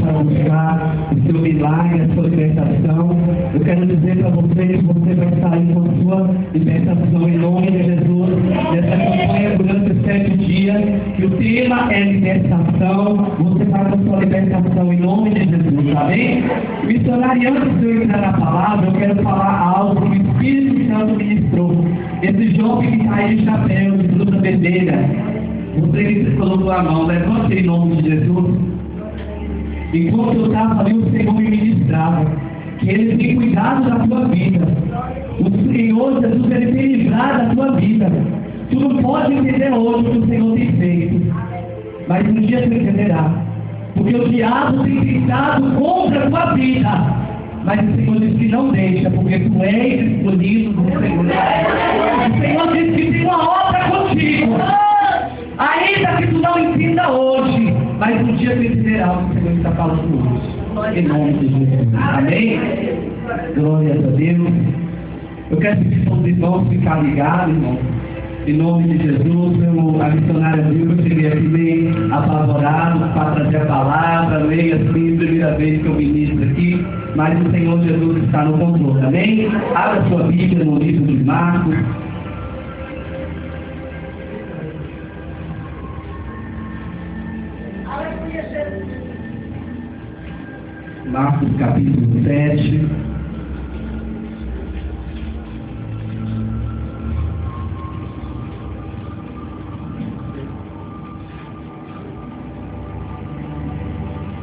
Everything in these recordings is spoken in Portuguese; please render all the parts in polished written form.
para buscar o seu milagre, a sua libertação. Eu quero dizer para você que você vai sair com a sua libertação em nome de Jesus. Nessa campanha durante 7 dias, que o tema é libertação. Você vai com a sua libertação em nome de Jesus, amém? Missionário, antes de eu entrar na palavra, eu quero falar algo que o Espírito Santo ministrou. Esse jovem que está aí de chapéu, de blusa vermelha, você que colocou a mão, levante em nome de Jesus. Enquanto eu estava ali, o Senhor me ministrava que Ele tem cuidado da tua vida. O Senhor Jesus, Ele tem livrado da tua vida. Tu não pode entender hoje o que o Senhor tem feito, mas um dia tu entenderá, porque o diabo tem tentado contra a tua vida, mas o Senhor diz que não deixa, porque tu és escolhido do Senhor. O Senhor diz que tem uma obra contigo, ainda que tu não entenda hoje, mas um dia tu entenderá o que o Senhor está falando hoje, em nome de Jesus, amém? Glória a Deus. Eu quero pedir para os irmãos ficar ligados, irmãos. Em nome de Jesus, a missionária viu que eu cheguei aqui meio apavorado para trazer a palavra, meio assim, primeira vez que eu ministro aqui, mas o Senhor Jesus está no controle, amém? Abra sua Bíblia no livro de Marcos. Marcos capítulo 7.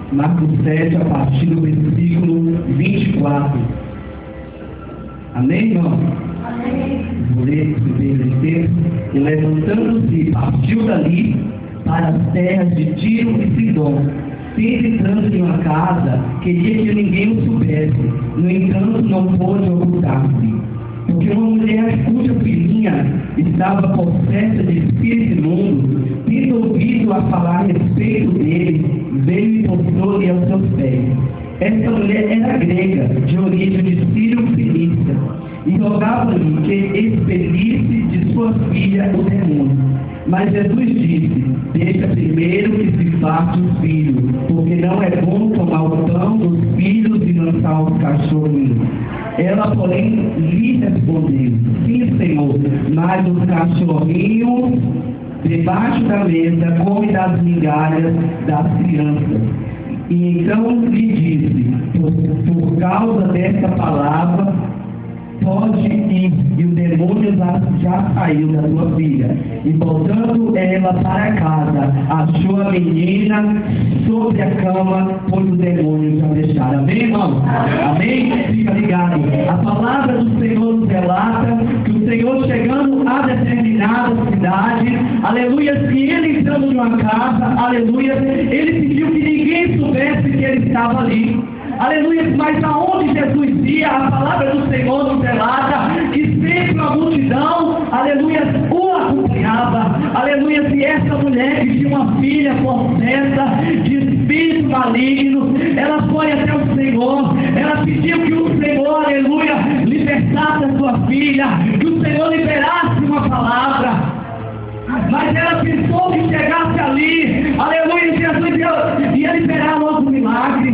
Marcos 7, a partir do versículo 24. Amém, irmão? Amém. Vou ler esse primeiro texto. E levantando-se, partiu dali para as terras de Tiro e Sidom. Sempre entrando em uma casa, queria que ninguém o soubesse. No entanto, não pôde ocultar-se. Porque uma mulher cuja filhinha estava possessa de espírito imundo, tendo ouvido a falar a respeito dele, veio e postrou-lhe aos seus pés. Esta mulher era grega, de origem de Sírio-Fenícia, e rogava-lhe que expelisse de sua filha o demônio. Mas Jesus disse: deixa primeiro que se faça um filho, porque não é bom tomar o pão dos filhos e lançar os cachorrinhos. Ela, porém, lhe respondeu: sim, Senhor, mas os cachorrinhos debaixo da mesa comem das migalhas das crianças. E então lhe disse: por causa dessa palavra, pode ir, e o demônio já saiu da sua filha. E voltando ela para casa, achou a menina sobre a cama, pois o demônio já deixara. Amém, irmão? Amém? Fica ligado. A palavra do Senhor nos relata que o Senhor, chegando a determinada cidade, aleluia, que ele entrando em uma casa, aleluia, ele pediu que ninguém soubesse que ele estava ali. Aleluia, mas aonde Jesus ia, a palavra do Senhor nos relata que sempre a multidão, aleluia, o acompanhava. Aleluia, se essa mulher que tinha uma filha possessa de espírito maligno, ela foi até o Senhor, ela pediu que o Senhor, aleluia, libertasse a sua filha, que o Senhor liberasse uma palavra. Mas ela pensou que chegasse ali, aleluia, Jesus ia liberar logo o milagre.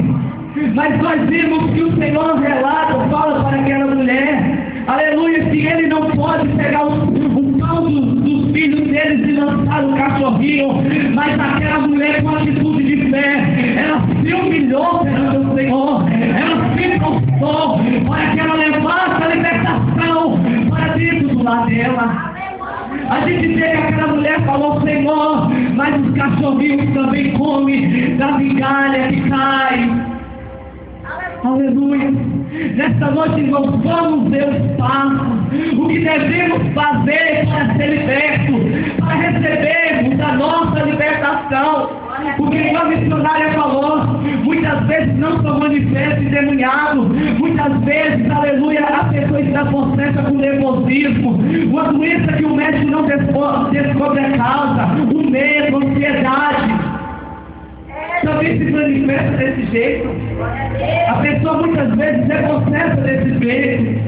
Mas nós vimos que o Senhor relata, fala para aquela mulher, aleluia, que ele não pode pegar o pão dos filhos deles e lançar o cachorrinho, mas aquela mulher com atitude de fé, ela se humilhou perante o Senhor, ela se postou para que ela levasse a libertação para dentro do lar dela. A gente vê que aquela mulher falou: Senhor, mas os cachorrinhos também comem da migalha que cai. Aleluia. Nesta noite nós vamos ver os passos, o que devemos fazer para ser libertos, para recebermos a nossa libertação. Porque uma missionária falou, muitas vezes não são manifestos endemoniados, muitas vezes, aleluia, a pessoa está possessa com nervosismo, uma doença que o médico não descobre a causa, o medo, a ansiedade. Também se manifesta desse jeito. A pessoa muitas vezes é possessa desse jeito.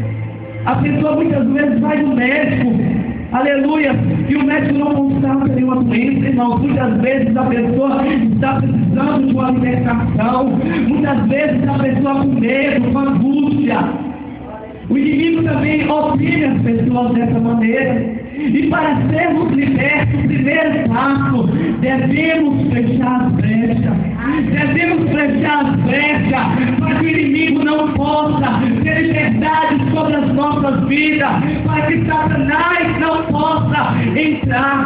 A pessoa muitas vezes vai no médico, aleluia, e o médico não constata nenhuma doença, irmão. Muitas vezes a pessoa está precisando de uma libertação, muitas vezes a pessoa com medo, com angústia. O inimigo também oprime as pessoas dessa maneira. E para sermos libertos, o primeiro passo, devemos fechar as brechas. Devemos fechar as brechas para que o inimigo não possa ter liberdade sobre as nossas vidas, para que Satanás não possa entrar.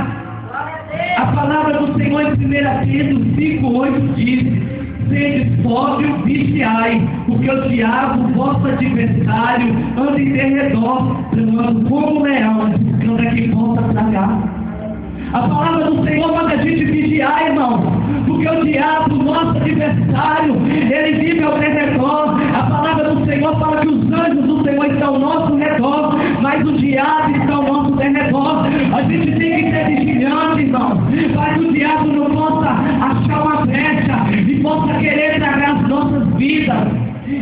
A palavra do Senhor em 1 Pedro 5:8 diz: sede sóbrio, vigiai, porque o diabo, vosso adversário, anda em derredor, bramando como leão, buscando a quem possa tragar. A palavra do Senhor manda a gente vigiar, irmão, porque o diabo, nosso adversário, ele vive ao redor. A palavra do Senhor fala que os anjos do Senhor estão ao nosso redor, mas o diabo está ao nosso redor. A gente tem que ser vigilante, irmão, para que o diabo não possa achar uma brecha e possa querer tragar as nossas vidas.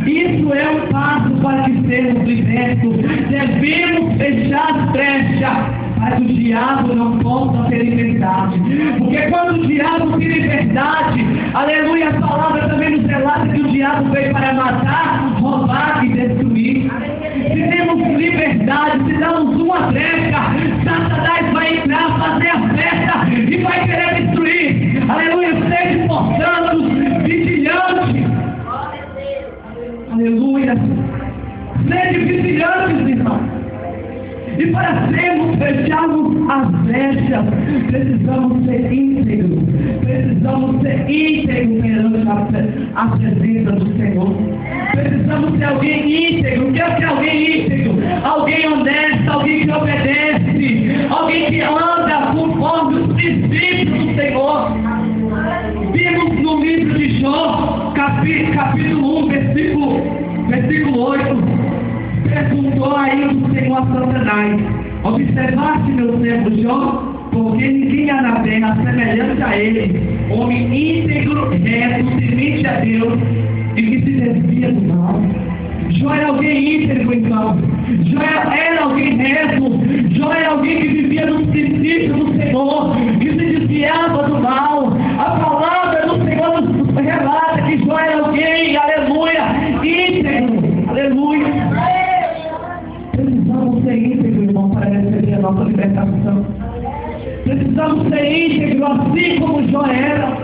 Isso é um passo para que sermos libertos. Devemos fechar as brechas para que o diabo não possa ter liberdade. Porque quando o diabo tem liberdade, aleluia, a palavra também nos relata que o diabo veio para matar, roubar e destruir. Se temos liberdade, se damos uma brecha, Satanás vai entrar, fazer a festa e vai querer destruir. Aleluia, seja portanto vigilante. Aleluia. Sede vigilantes, irmão. E para fecharmos as brechas, precisamos ser íntegros. Precisamos ser íntegros perante a presença do Senhor. Precisamos ser alguém íntegro. O que é ser alguém íntegro? Alguém honesto, alguém que obedece, alguém que anda conforme os princípios do Senhor. Vimos no livro de Jó, capítulo 1, versículo 8. Perguntou aí o Senhor a Satanás: observaste meu servo Jó? Porque ninguém há na terra semelhante a ele, homem íntegro, reto, temente a Deus e que se desvia do mal. Jó era alguém íntegro, então. Jó era alguém reto. Jó era alguém que vivia nos princípios do Senhor, que se desviava do mal. A palavra do Senhor nos relata que Jó era alguém, aleluia, íntegro, aleluia. Precisamos ser íntegros, irmão, para receber a nossa libertação. Precisamos ser íntegros, assim como Jó era.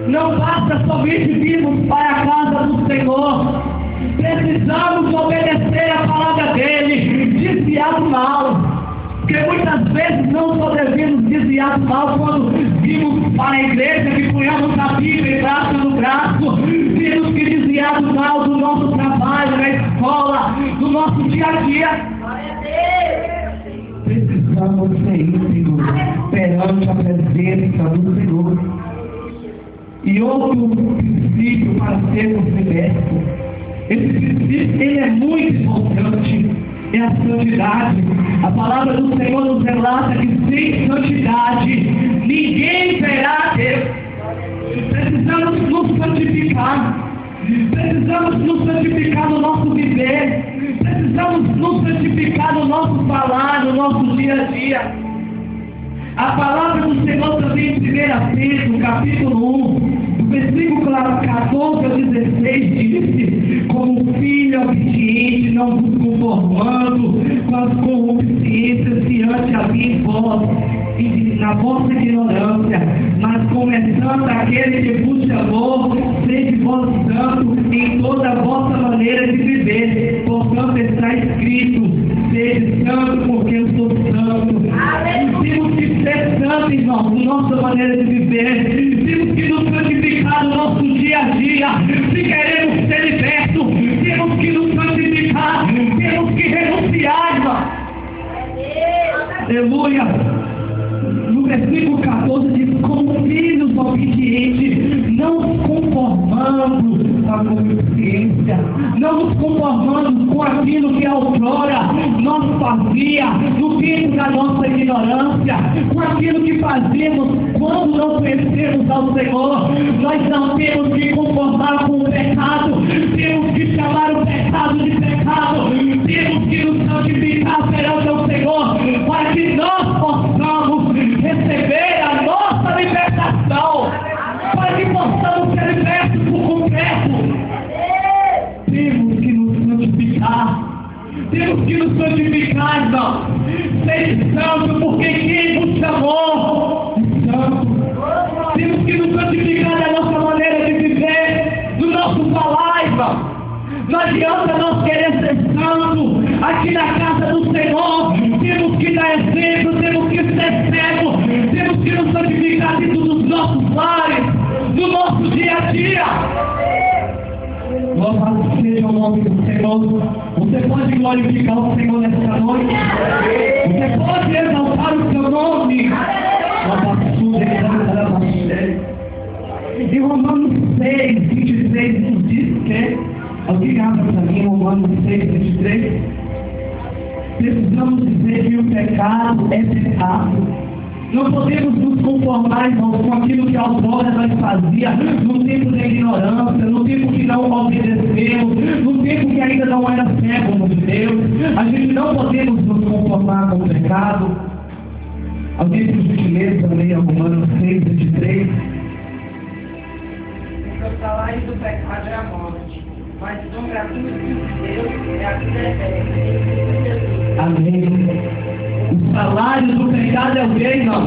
Não basta somente virmos para a casa do Senhor. Precisamos obedecer a palavra dele, desviar do mal. Porque muitas vezes não só devemos desviar do mal quando vimos para a igreja que punhamos a Bíblia braço no braço. Temos que desviar do mal do nosso trabalho, na escola, do nosso dia a dia. Precisamos ser íntegros perante a presença do Senhor. E outro princípio para sermos libertos. Esse princípio, ele é muito importante. É a santidade. A palavra do Senhor nos relata que sem santidade ninguém verá a Deus. Precisamos nos santificar. Precisamos nos santificar no nosso viver. Precisamos nos santificar no nosso falar, no nosso dia a dia. A palavra do Senhor também em 1 Pedro, capítulo 1, versículo 14 a 16 diz: como filho obediente, não vos conformando com as corrupções que antes havia em vós, na vossa ignorância, mas começando aquele que vos chamou, sede vós santo em toda a vossa maneira de viver, portanto está escrito: sede santo porque eu sou santo. Temos que ser santos, irmãos, na nossa maneira de viver. Temos que nos santificar no nosso dia a dia. Se queremos ser libertos, temos que nos santificar, temos que renunciar, irmão. Aleluia. No versículo 14 diz: como filhos obedientes, não nos conformando com a consciência, não nos conformando com aquilo que outrora nós fazia no tempo da nossa ignorância, com aquilo que fazíamos quando não conhecemos ao Senhor. Nós não temos que conformar com o pecado, temos que chamar o pecado de pecado, temos que nos santificar perante o Senhor, para que pecar, irmão. Seja santo, porque quem vos chamou é santo. Temos que nos santificar da nossa maneira de viver, do nosso falar, irmão. Não adianta nós querer ser santo aqui na casa do Senhor. Temos que dar exemplo, temos que ser cegos, temos que nos santificar dentro dos nossos lares, do nosso dia a dia. Louvado seja o nome do Senhor. Você pode glorificar o Senhor nesta noite. Você pode exaltar o seu nome. Em Romanos 6, 23 nos diz que, alguém abre para mim, Romanos 6, 23, precisamos dizer que o pecado é pecado. Não podemos nos conformar, irmãos, com aquilo que outrora nós fazíamos, no tempo da ignorância, no tempo que não obedecemos, no tempo que ainda não era servo de Deus. A gente não podemos nos conformar com o pecado. Alguém, por gentileza, leia Romanos 6, 23. O salário do pecado é a morte, mas o dom gratuito de Deus é a vida eterna. Amém. O salário do pecado é o quê, irmão?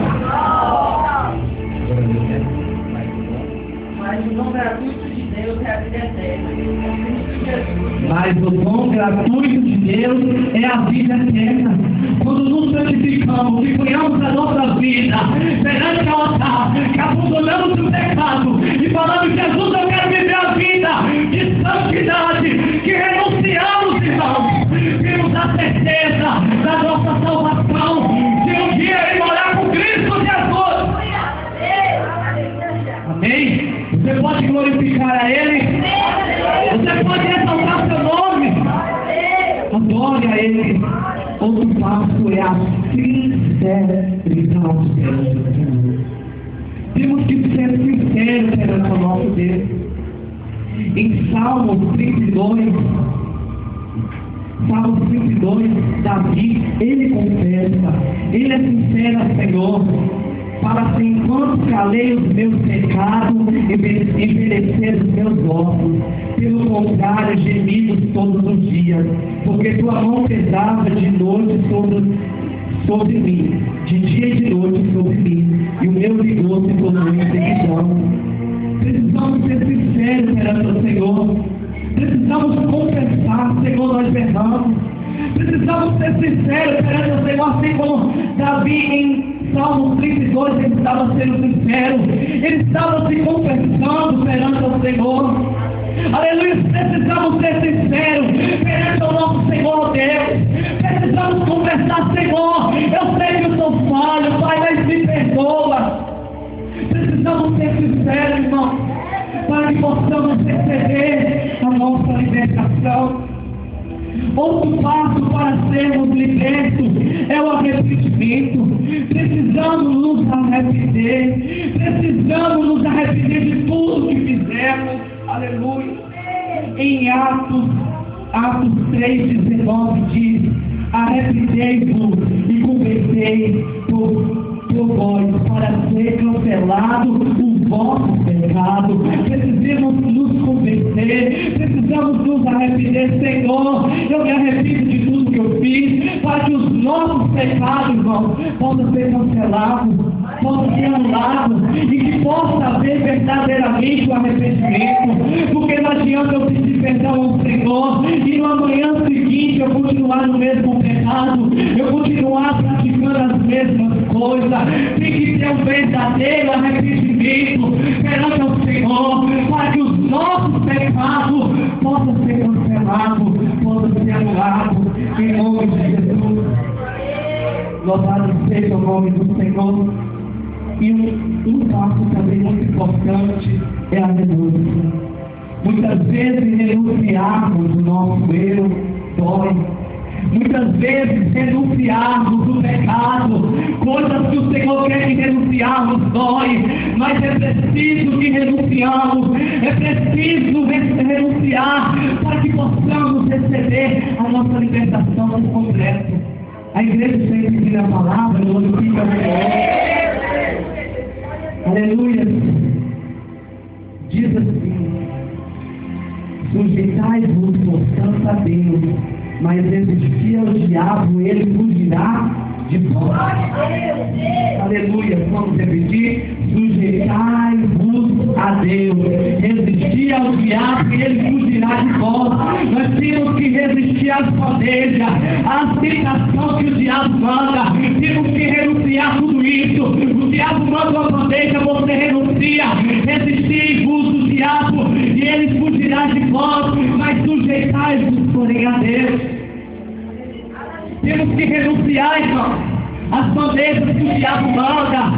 Mas o dom gratuito de Deus é a vida eterna. Mas o dom gratuito de Deus é a vida eterna. Quando nos santificamos e cunhamos a nossa vida perante o altar, que abandonamos o pecado e falamos: Jesus, eu quero viver a vida de santidade, que renunciamos, irmãos, temos a certeza da nossa salvação, de um dia ir morar com Cristo Jesus. Amém? Você pode glorificar a Ele? Você pode exaltar seu nome? Adore a Ele. Outro passo é a sinceridade perante o Senhor. Temos que ser sinceros perante o nosso Deus. Em Salmos 32, Davi, ele confessa, ele é sincero ao Senhor. Fala assim: enquanto calei os meus pecados, envelhecer os meus ossos. Pelo contrário, gemidos todos os dias, porque tua mão pesava de noite sobre mim, de dia e de noite sobre mim, e o meu vigor se tornou em servidão. Precisamos ser sinceros perante o Senhor. Precisamos confessar: Senhor, nós erramos. Precisamos ser sinceros perante o Senhor, assim como Davi em Salmo 32, ele estava sendo sincero, ele estava se confessando perante o Senhor. Aleluia, precisamos ser sinceros perante o nosso Senhor Deus. Precisamos confessar: Senhor, eu sei que eu sou falho, Pai, mas me perdoa. Precisamos ser sinceros, irmão, para que possamos receber a nossa libertação. Outro passo para sermos libertos é o arrependimento. Precisamos nos arrepender. Precisamos nos arrepender de tudo que fizemos. Aleluia. Em Atos 3:19 diz: arrependei-vos e convertei por vós, para ser cancelado o vosso pecado. Precisamos nos converter, precisamos nos arrepender. Senhor, eu me arrependo de tudo que eu fiz, para que os nossos pecados, irmãos, possam ser cancelados, possam ser anulados, e que possa haver verdadeiramente o arrependimento. Porque não adianta eu pedir perdão ao Senhor e no amanhã seguinte eu continuar no mesmo pecado, eu continuar praticando as mesmas coisas. Tem que ter um verdadeiro arrependimento perante o Senhor, para que os nossos pecados possam ser cancelados, possam ser anulados, em nome de Jesus. Louvado seja o nome do Senhor. E um passo também muito importante é a renúncia. Muitas vezes renunciarmos do nosso erro dói. Muitas vezes renunciarmos do pecado, coisas que o Senhor quer que renunciarmos dói, mas é preciso que renunciarmos, é preciso renunciar para que possamos receber a nossa libertação por completo. A igreja sempre diz a palavra, glorifica o Senhor. Aleluia. Diz assim: sujeitai-vos, portanto, a Deus, mas resistir ao diabo, ele fugirá de vós. Aleluia, vamos repetir: sujeitai-vos a Deus, resistir ao diabo e ele fugirá de vós. Nós temos que resistir às bandejas, à tentação que o diabo manda, temos que renunciar a tudo isso. O diabo manda uma bandeja, você renuncia, resistir-vos do diabo e ele fugirá de vós, mas sujeitai-vos, porém, a Deus. Temos que renunciar, irmão, às bandejas que o diabo manda.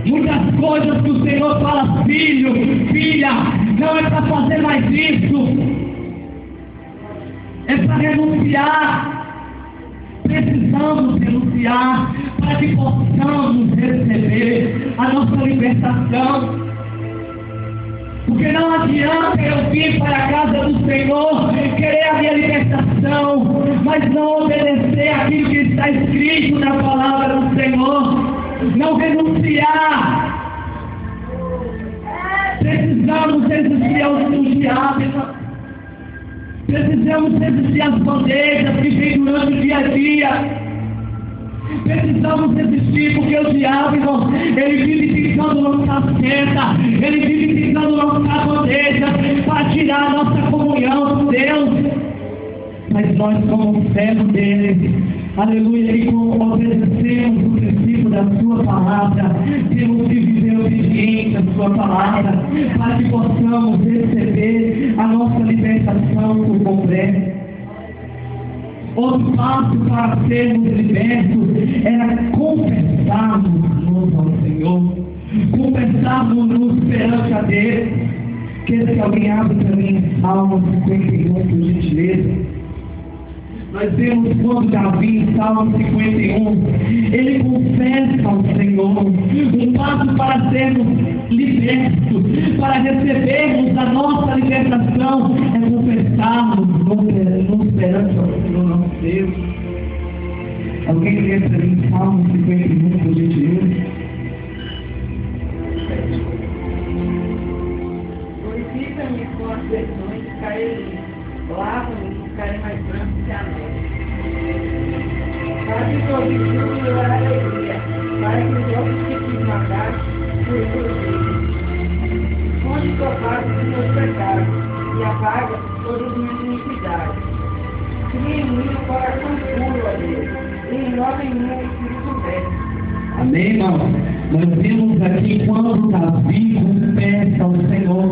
Muitas coisas que o Senhor fala: filho, filha, não é para fazer mais isso, é para renunciar. Precisamos renunciar para que possamos receber a nossa libertação. Porque não adianta eu vir para a casa do Senhor, querer a minha libertação, mas não obedecer aquilo que está escrito na palavra do Senhor, não renunciar. Precisamos resistir aos diabos, precisamos resistir às bandejas que vêm durante o dia a dia. Precisamos resistir, porque o diabo, irmão, ele vive tentando lançar seta, ele vive tentando lançar bandeja para tirar a nossa comunhão com Deus. Mas nós somos servos dele, aleluia, e como obedecemos o princípio da sua palavra, temos que viver obediente à sua palavra, para que possamos receber a nossa libertação por completo. Outro passo para sermos libertos era confessarmos-nos ao Senhor, confessarmos-nos perante a Deus. Quer que alguém abra para mim Salmo 51, por gentileza? Nós vemos quando Davi, em Salmo 51, ele confessa ao Senhor. Um passo para sermos libertos, para recebermos a nossa libertação, é confessarmos nos perante ao Senhor nosso Deus. Alguém lê para mim Salmo 51, por gentileza? Purifica-me com as versões, ficarei limpo. Lava-me, ficarei mais branco que a neve. Para que sorriso eu a alegria, para que os outros que te mataram por ele. Onde tocados os meus pecados e apaga todas as minhas iniquidades. Cria em mim um coração puro, ó Deus, e renova em mim um espírito reto. Amém, irmão? Nós vimos aqui quando Davi confessa ao Senhor.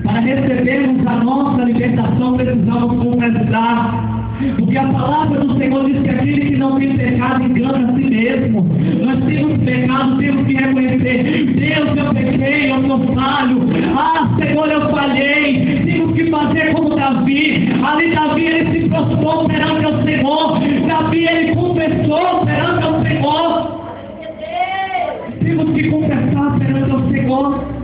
Para recebermos a nossa libertação, precisamos confessar. Porque a palavra do Senhor diz que aquele que não tem pecado engana a si mesmo. Nós temos pecado, temos que reconhecer: Deus, eu pequei, eu sou falho. Senhor, eu falhei. Temos que fazer como Davi. Ali Davi, ele se prostrou perante o Senhor. Davi, ele confessou perante o Senhor. Temos que confessar perante o Senhor.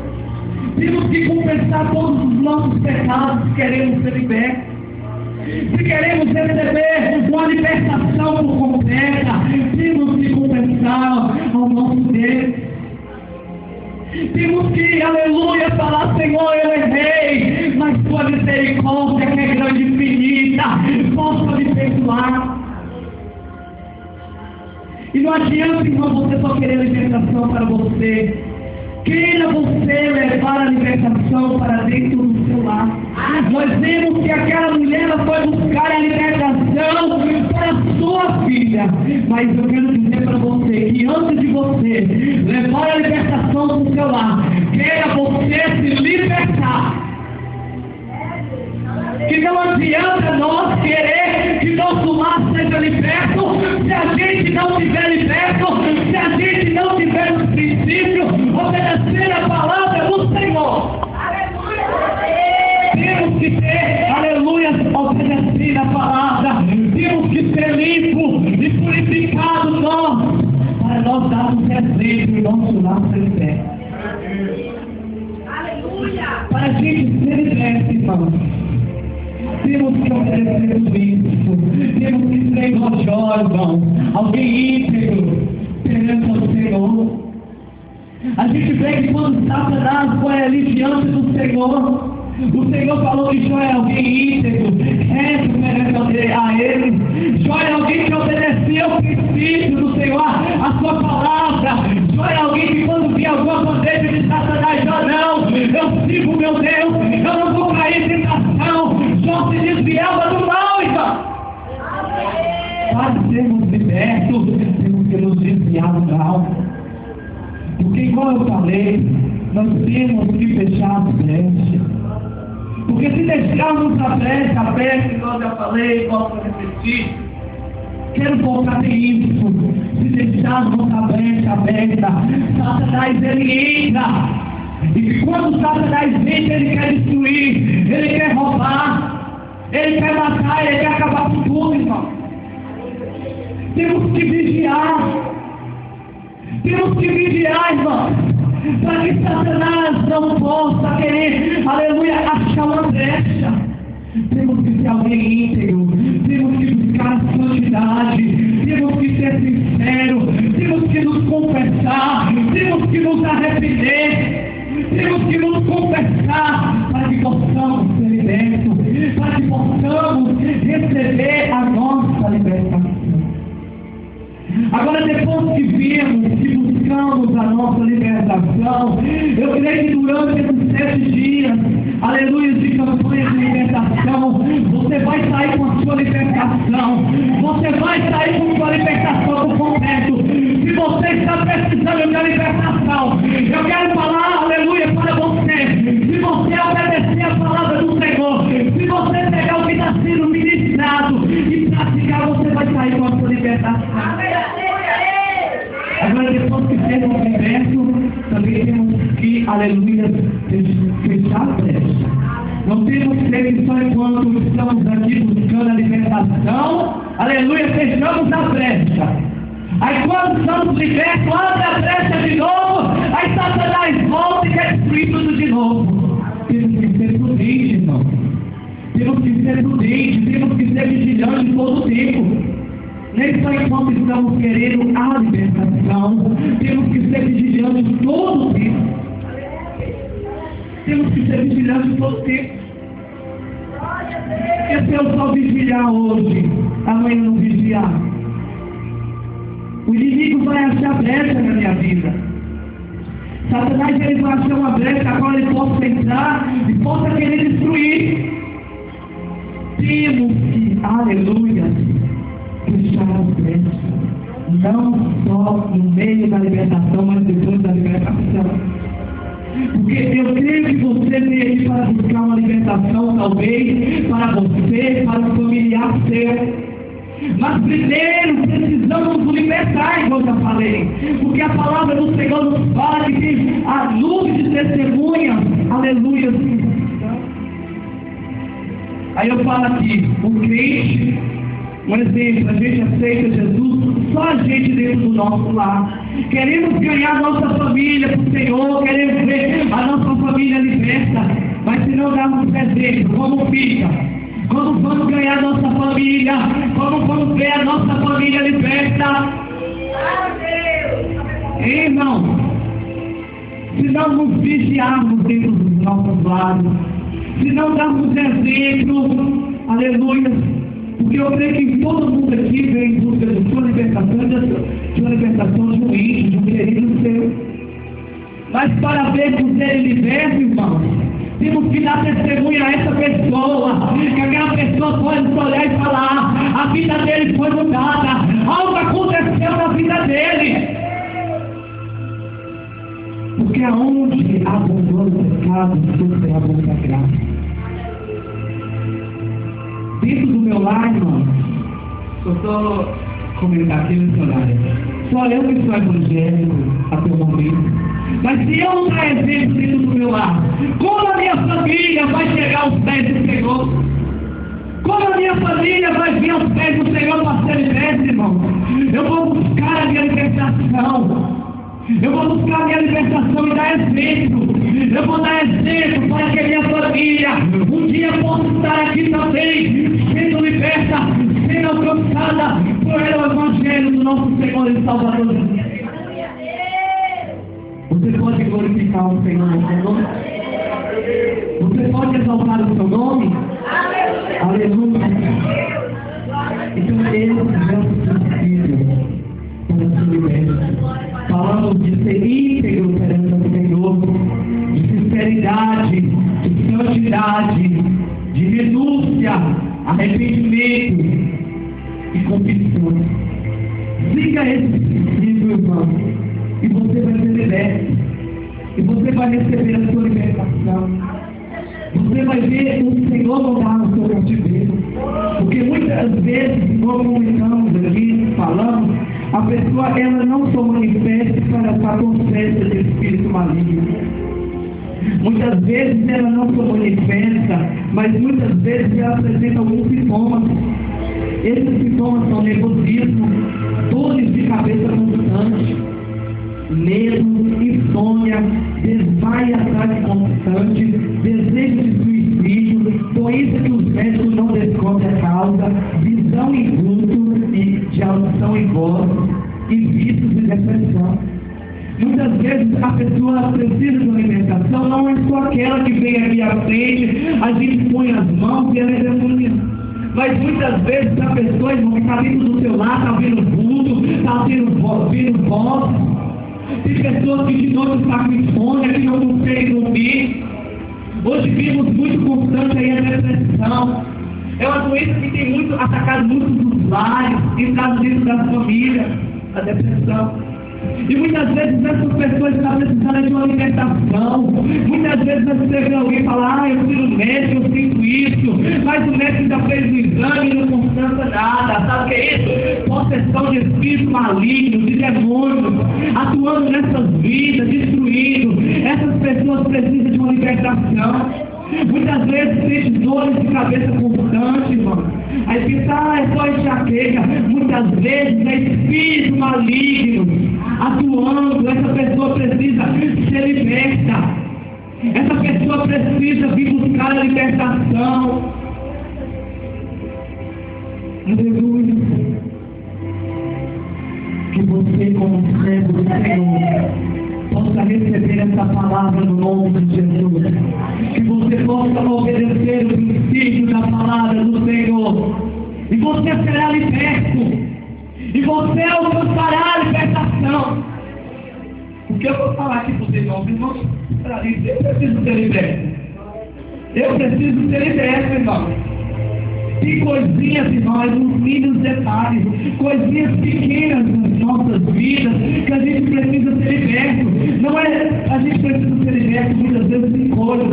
Temos que confessar todos os nossos pecados se queremos ser libertos. Se queremos receber uma libertação por completa, temos que confessar ao nosso Deus. Temos que, aleluia, falar: Senhor, eu errei, mas tua misericórdia, que é grande e infinita, possa me perdoar. E não adianta, irmão, você só querer libertação para você. Queira você levar a libertação para dentro do seu lar. Nós vemos que aquela mulher foi buscar a libertação para a sua filha. Mas eu quero dizer para você que antes de você levar a libertação para o seu lar, queira você se libertar. Que não adianta nós querer que nosso lar seja liberto se a gente não tiver liberto, se a gente não tiver os princípios, obedecer a palavra do Senhor. Aleluia! Temos que ter, aleluia, obedecer a palavra. Temos que ser limpos e purificados nós, para nós darmos exemplo em nosso lar ser liberto. Aleluia! Para a gente ser liberto, irmãos, temos que obedecer tudo isso. Temos que ser gloriosos, irmão. Alguém íntegro perante o Senhor. A gente vê que quando Satanás foi ali diante do Senhor, O Senhor falou que Jó é alguém íntegro, reto perante a Ele. Jó é alguém que obedecia o princípio do Senhor, a sua palavra. Jó é alguém que quando via alguma bandeja de Satanás, Jó não, eu sigo meu Deus, eu não vou cair em tentação. Jó se desviava do mal, irmão. Para sermos libertos, temos que nos desviar do mal. Porque, igual eu falei, nós temos que fechar as brechas. Porque se deixarmos a brecha, igual eu falei, volto a repetir, quero voltar em isso. Se deixarmos a brecha aberta, Satanás ele entra. E quando Satanás entra, ele quer destruir, ele quer roubar, ele quer matar, ele quer acabar com tudo, irmão. Temos que vigiar. Temos que vigiar, irmão, para que Satanás não possa querer, aleluia, achar uma brecha. Temos que ser alguém íntegro, temos que buscar santidade, temos que ser sinceros, temos que nos confessar, temos que nos arrepender, temos que nos confessar para que possamos ser libertos, para que possamos receber a nossa libertação. Agora, depois que vimos, que buscamos a nossa libertação, eu creio que durante esses 7 dias, aleluia, de campanha de libertação, você vai sair com a sua libertação, você vai sair com a sua libertação por completo. Se você está precisando de libertação, eu quero falar, aleluia, para você. Se você obedecer a palavra do Senhor, se você pegar o que está sendo ministrado e praticar, você vai sair com a sua libertação. Agora, depois que temos liberto, também temos que, aleluia, fechar a brecha. Não temos que ser só enquanto estamos aqui buscando a libertação, aleluia, fechamos a brecha. Aí quando estamos libertos, abre a brecha de novo, aí Satanás volta e quer destruir tudo de novo. Temos que ser prudentes, irmão. Temos que ser prudentes, temos que ser vigilantes todo o tempo. Nem só enquanto estamos querendo a libertação, temos que ser vigilantes todo o tempo. Temos que ser vigilantes todo o tempo. Porque se eu só vigiar hoje, amanhã não vigiar, o inimigo vai achar brecha na minha vida. Satanás ele vai achar uma brecha a qual ele possa entrar e possa querer destruir. Temos que, aleluia, fechar as brechas, não só no meio da libertação, mas depois da libertação. Porque eu creio que você veio aqui para buscar uma libertação, talvez, para você, para o familiar seu. Mas primeiro precisamos nos libertar, igual eu já falei. Porque a palavra do Senhor nos fala que tem a nuvem de testemunhas, aleluia. Aí eu falo aqui, o crente, um exemplo, a gente aceita Jesus, só a gente dentro do nosso lar. Queremos ganhar a nossa família para o Senhor, queremos ver a nossa família liberta. Mas se não darmos exemplo, como fica? Como vamos ganhar a nossa família? Como vamos ver a nossa família liberta? Irmão, se não nos vigiarmos dentro dos nossos lares, se não darmos exemplo, aleluia, porque eu creio que todo mundo aqui vem em busca de sua libertação, de uma libertação de um íntimo, de um querido seu. Mas para vermos ele liberto, irmão, temos que dar testemunho a essa pessoa, que aquela pessoa pode olhar e falar, a vida dele foi mudada, algo aconteceu na vida dele. Porque aonde abundou o pecado, sempre abunda a graça. Dentro do meu lar, irmão, eu estou comunicativo missionário. Só eu que sou evangélico até o momento. Mas se eu não dar exemplo dentro do meu lar, como a minha família vai chegar aos pés do Senhor? Como a minha família vai vir aos pés do Senhor para ser liberta, irmão? Eu vou buscar a minha libertação. Eu vou buscar a minha libertação e dar exemplo. Eu vou dar exemplo para que a minha família um dia possa estar aqui também, sendo liberta, sendo alcançada por o Evangelho do nosso Senhor e Salvador. Você pode glorificar o Senhor no seu nome? Você Você pode exaltar o seu nome? Aleluia. Então, esse é o princípio para ser liberto. Falamos de ser íntegro perante o Senhor, de sinceridade, de santidade, de renúncia, arrependimento e confissão. Siga esse princípio, irmão, e você vai ser liberto. E você vai receber a sua libertação. Você vai ver o Senhor mudar no seu cativeiro. Porque muitas vezes, como estamos aqui falando, a pessoa ela não se manifesta para confessa de espírito maligno. Muitas vezes ela não se manifesta, mas muitas vezes ela apresenta alguns sintomas. Esses sintomas são nervosismo, dores de cabeça constante, medo, insônia, desmaiamento constante, desejo de suicídio, doença que os médicos não descobrem a causa, visão em vulto e de audição em voz, e vícios de depressão. Muitas vezes a pessoa precisa de uma alimentação, não é só aquela que vem aqui à frente, a gente põe as mãos e ela é demônio. Mas muitas vezes a pessoa, irmão, que está vindo do seu lado, está ouvindo vulto, está ouvindo voz. Tem pessoas que de noite estão com insônia, que não conseguem dormir. Hoje vimos muito constante aí a depressão. É uma doença que tem muito atacado muitos dos lares, entrado dentro das famílias, a depressão. E muitas vezes essas pessoas estão precisando de uma libertação. Muitas vezes você vê alguém falar, eu fui no médico, eu sinto isso, mas o médico já fez o exame e não constata nada. Sabe o que é isso? Possessão de espírito maligno, de demônios, atuando nessas vidas, destruindo. Essas pessoas precisam de uma libertação. Muitas vezes tem dores de cabeça constante, irmão. Aí pensa, é só enxaqueca. Muitas vezes é espírito maligno atuando. Essa pessoa precisa ser liberta. Essa pessoa precisa vir buscar a libertação. Aleluia. Que você, como servo do Senhor, possa receber essa palavra no nome de Jesus. Que você possa obedecer o princípio da palavra do Senhor. E você será liberto. E você alcançará a libertação. O que eu vou falar aqui para os irmãos, eu preciso ser liberto. Eu preciso ser liberto, irmão. Tem coisinhas, irmãos, nos mínimos detalhes, coisinhas pequenas nas nossas vidas, que a gente precisa ser liberto. Não é, a gente precisa ser liberto muitas vezes em coisas,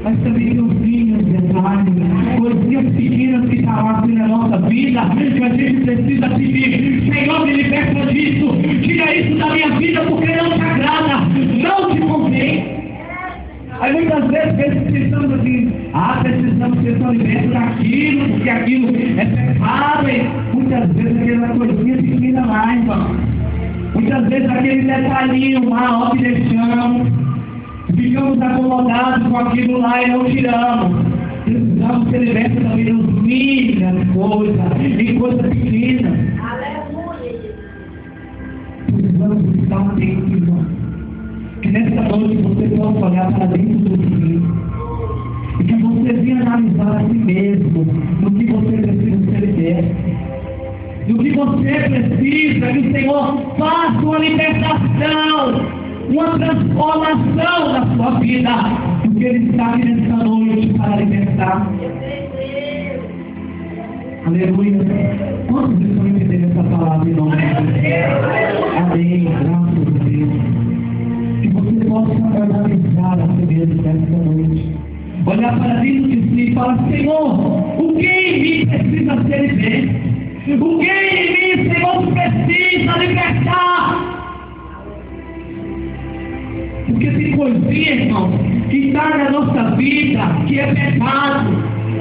mas também nos mínimos detalhes, coisinhas pequenas que estão assim na nossa vida, que a gente precisa pedir, Senhor, me liberta disso, tira isso da minha vida, porque não te agrada, não te convém. Aí muitas vezes pensamos assim, precisamos ser só libertos daquilo, porque aquilo é pecado. Muitas vezes aquela coisinha pequena lá, irmão. Muitas vezes aquele detalhinho lá, ó, que deixamos. Ficamos acomodados com aquilo lá e não tiramos. Precisamos ser libertos também nos mínimos coisas, em coisas pequenas. Precisamos estar atentos, irmão. Que nessa noite você possa olhar para dentro do si e que você venha analisar a si mesmo no que você precisa ser liberto, no que você precisa que o Senhor faça uma libertação, uma transformação da sua vida, porque Ele está aqui nessa noite para libertar. Aleluia. Quantos estão entendendo essa palavra em nome de Deus? Amém. Graças a Deus. Que você possa analisar a si mesmo nesta noite. Olhar para dentro de si e falar, Senhor, o que em mim precisa ser liberto? O que em mim, Senhor, precisa libertar? Porque tem coisinha, irmão, que está na nossa vida, que é pecado.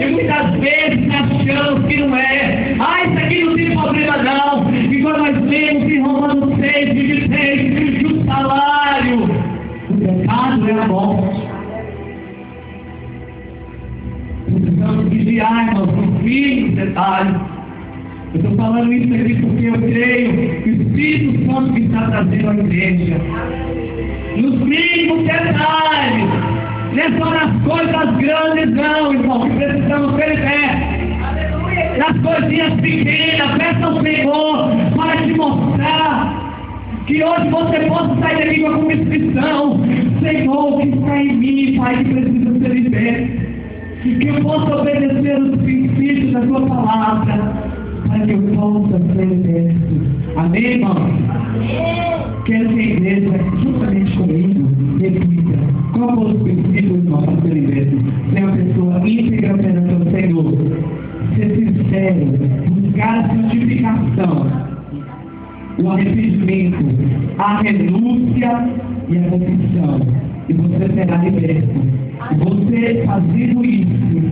E muitas vezes achamos que não é. Isso aqui não tem problema não. E quando nós lemos em Romanos 6, 26, que o salário do pecado é a morte. Precisamos vigiar, irmãos, nos mínimos detalhes. Eu estou falando isso aqui porque eu creio que o Espírito Santo que está trazendo a igreja. Nos mínimos detalhes. Não é só nas coisas grandes, não, irmão, que precisamos ter fé. Nas coisinhas pequenas, peça ao Senhor para te mostrar que hoje você possa sair daqui com a convicção: Senhor, o que está em mim, Pai, que precisa ser liberto, que eu possa obedecer os princípios da tua palavra, para que eu possa ser liberto. Amém, irmão? Quero que a igreja, juntamente comigo, repita: qual foram os princípios, irmão, para ser liberto? Ser uma pessoa íntegra perante o Senhor, ser sincero, buscar a santificação, o arrependimento, a renúncia e a confissão, e você será liberto. E você fazendo isso,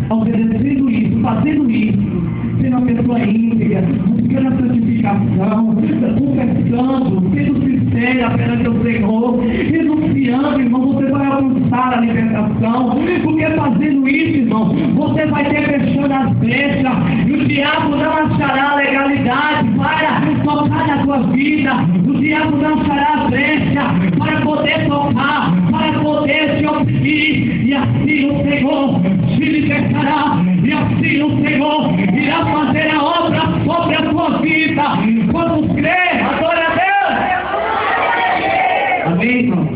obedecendo isso, fazendo isso, sendo uma pessoa íntegra, buscando a santificação, confessando, sendo sincera perante o Senhor, renunciando, irmão, você vai alcançar a libertação. Porque fazendo isso, irmão, você vai ter fechando as brechas, e o diabo não achará legalidade para tocar na tua vida, o diabo não achará brecha para poder tocar, para poder te oprimir, e assim o Senhor te libertará, e assim o Senhor irá fazer a obra sobre a tua vida. Vamos crer, adora a Deus. Amém, irmão?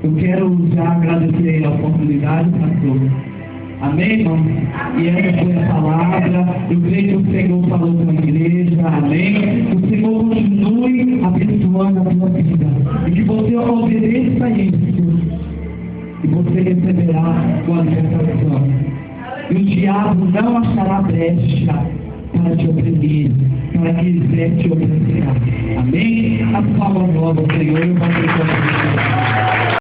Eu quero já agradecer a oportunidade, pastor. Amém, irmão? E essa foi a palavra. Eu creio que o Senhor falou com a igreja. Amém? O Senhor continue abençoando a tua vida, e que você obedeça a isso, e você receberá sua libertação. E o diabo não achará brecha para te oprimir, para quiser te opressar. Amém? As palmas novas, Senhor, eu vou